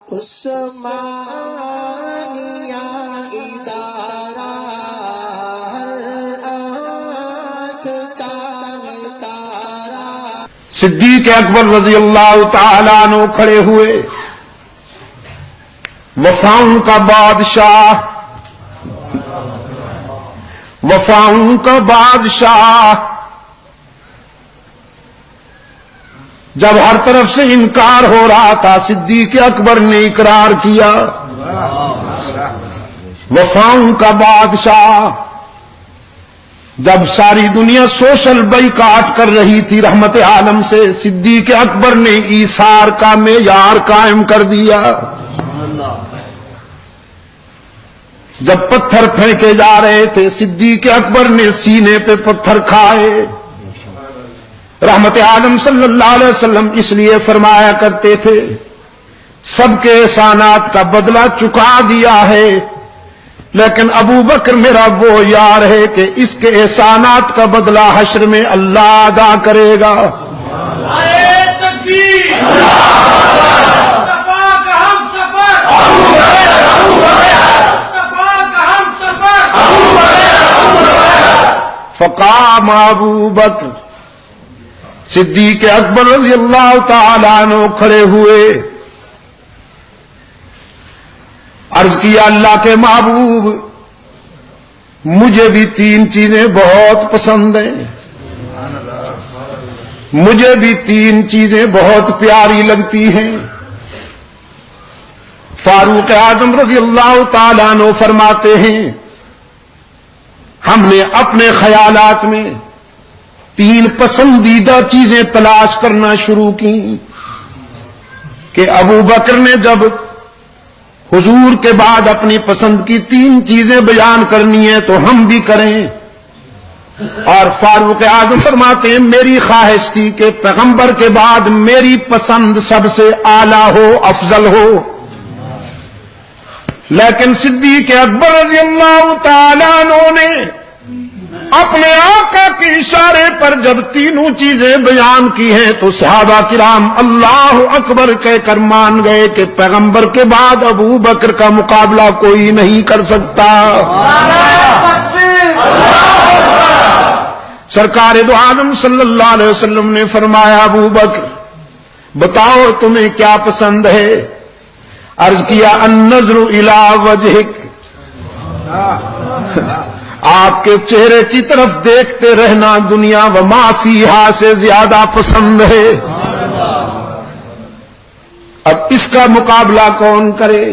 عثمانیہ ادارہ ہر آنکھ کا تارا۔ صدیق اکبر رضی اللہ تعالیٰ عنہ کھڑے ہوئے، وفاؤں کا بادشاہ، وفاؤں کا بادشاہ، جب ہر طرف سے انکار ہو رہا تھا صدیق اکبر نے اقرار کیا، وفاؤں کا بادشاہ۔ جب ساری دنیا سوشل بائیکاٹ کر رہی تھی رحمت عالم سے، صدیق اکبر نے ایثار کا معیار قائم کر دیا۔ جب پتھر پھینکے جا رہے تھے، صدیق اکبر نے سینے پہ پتھر کھائے۔ رحمت عالم صلی اللہ علیہ وسلم اس لیے فرمایا کرتے تھے، سب کے احسانات کا بدلہ چکا دیا ہے، لیکن ابو بکر میرا وہ یار ہے کہ اس کے احسانات کا بدلہ حشر میں اللہ ادا کرے گا۔ فقام ابو بکر، صدیق اکبر رضی اللہ تعالیٰ عنہ کھڑے ہوئے، عرض کیا اللہ کے محبوب، مجھے بھی تین چیزیں بہت پسند ہیں، مجھے بھی تین چیزیں بہت پیاری لگتی ہیں۔ فاروق اعظم رضی اللہ تعالیٰ عنہ فرماتے ہیں، ہم نے اپنے خیالات میں تین پسندیدہ چیزیں تلاش کرنا شروع کی کہ ابو بکر نے جب حضور کے بعد اپنی پسند کی تین چیزیں بیان کرنی ہیں تو ہم بھی کریں۔ اور فاروق اعظم فرماتے ہیں، میری خواہش تھی کہ پیغمبر کے بعد میری پسند سب سے اعلیٰ ہو، افضل ہو، لیکن صدیق اکبر رضی اللہ تعالیٰ عنہ نے اپنے آقا کے اشارے پر جب تینوں چیزیں بیان کی ہیں تو صحابہ کرام اللہ اکبر کہہ کر مان گئے کہ پیغمبر کے بعد ابو بکر کا مقابلہ کوئی نہیں کر سکتا۔ سرکار دو عالم صلی اللہ علیہ وسلم نے فرمایا، ابو بکر بتاؤ تمہیں کیا پسند ہے؟ عرض کیا النظر الی وجہک، آپ کے چہرے کی طرف دیکھتے رہنا دنیا و ما فیہا سے زیادہ پسند ہے۔ اب اس کا مقابلہ کون کرے؟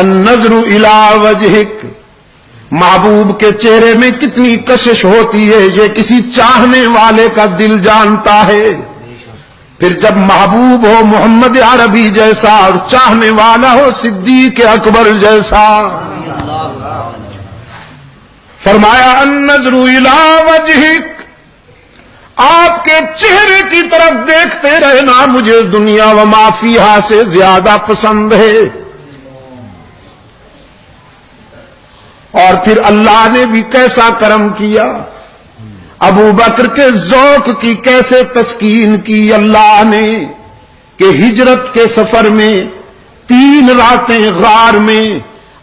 النظر الی وجہک، محبوب کے چہرے میں کتنی کشش ہوتی ہے یہ کسی چاہنے والے کا دل جانتا ہے۔ پھر جب محبوب ہو محمد عربی جیسا اور چاہنے والا ہو صدیق اکبر جیسا، فرمایا النظر الی وجہک، آپ کے چہرے کی طرف دیکھتے رہنا مجھے دنیا و ما فیہا سے زیادہ پسند ہے۔ اور پھر اللہ نے بھی کیسا کرم کیا، ابو بکر کے ذوق کی کیسے تسکین کی اللہ نے کہ ہجرت کے سفر میں 3 راتیں غار میں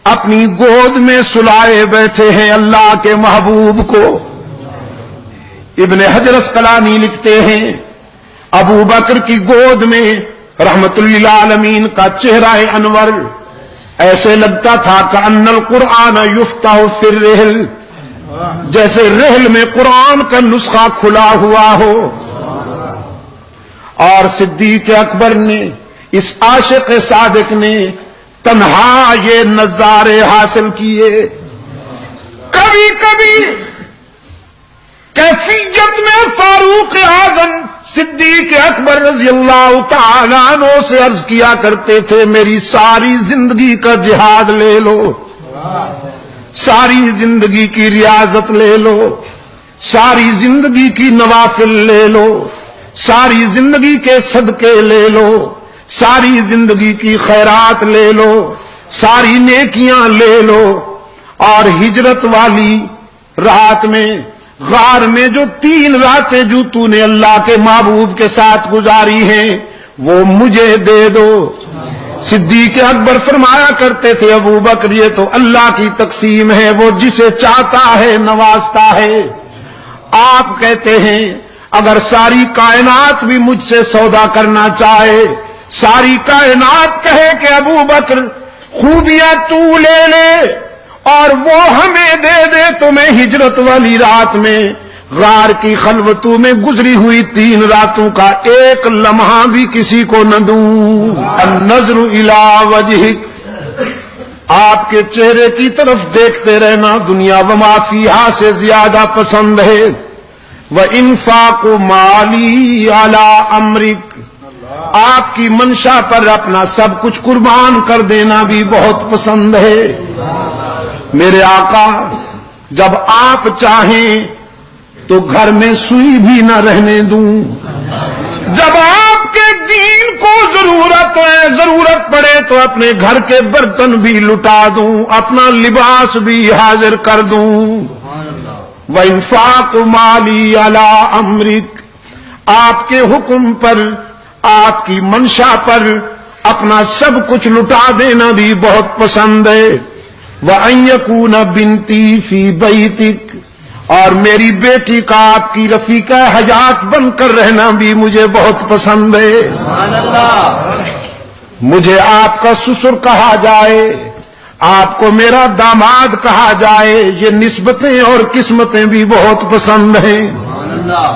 اپنی گود میں سلائے بیٹھے ہیں اللہ کے محبوب کو۔ ابن حجر اسقلانی لکھتے ہیں، ابو بکر کی گود میں رحمت للعالمین کا چہرہ انور ایسے لگتا تھا کہ ان القرآن یفتح فی الرحل، جیسے رحل میں قرآن کا نسخہ کھلا ہوا ہو۔ اور صدیق اکبر نے، اس عاشق صادق نے تنہا یہ نظارے حاصل کیے۔ کبھی کبھی کیفیت میں فاروق اعظم صدیق اکبر رضی اللہ تعالیٰ عنہ سے عرض کیا کرتے تھے، میری ساری زندگی کا جہاد لے لو، ساری زندگی کی ریاضت لے لو، ساری زندگی کی نوافل لے لو، ساری زندگی کے صدقے لے لو، ساری زندگی کی خیرات لے لو، ساری نیکیاں لے لو، اور ہجرت والی رات میں غار میں جو 3 راتیں جو تو نے اللہ کے محبوب کے ساتھ گزاری ہیں وہ مجھے دے دو۔ صدیق اکبر فرمایا کرتے تھے ابو بکر یہ تو اللہ کی تقسیم ہے، وہ جسے چاہتا ہے نوازتا ہے۔ آپ کہتے ہیں اگر ساری کائنات بھی مجھ سے سودا کرنا چاہے، ساری کائنات کہے کہ ابو بکر خوبیاں تو لے لے اور وہ ہمیں دے دے، تو میں ہجرت والی رات میں غار کی خلوتوں میں گزری ہوئی 3 راتوں کا ایک لمحہ بھی کسی کو نہ دوں۔ النظر الی وجہک، آپ کے چہرے کی طرف دیکھتے رہنا دنیا وما فیہا سے زیادہ پسند ہے۔ وَإِنفَاقُ مَالِي عَلَىٰ أَمْرِكَ، آپ کی منشا پر اپنا سب کچھ قربان کر دینا بھی بہت پسند ہے۔ میرے آقا جب آپ چاہیں تو گھر میں سوئی بھی نہ رہنے دوں، جب آپ کے دین کو ضرورت پڑے تو اپنے گھر کے برتن بھی لٹا دوں، اپنا لباس بھی حاضر کر دوں۔ وَإِنفَاقُ مَالِي عَلَىٰ أَمْرِكَ، آپ کے حکم پر، آپ کی منشا پر اپنا سب کچھ لٹا دینا بھی بہت پسند ہے۔ وَأَن يَكُونَ بِنْتِي فِي بَيْتِكَ، اور میری بیٹی کا آپ کی رفیقہ حیات بن کر رہنا بھی مجھے بہت پسند ہے۔ سبحان اللہ، مجھے آپ کا سسر کہا جائے، آپ کو میرا داماد کہا جائے، یہ نسبتیں اور قسمتیں بھی بہت پسند ہیں۔ سبحان اللہ۔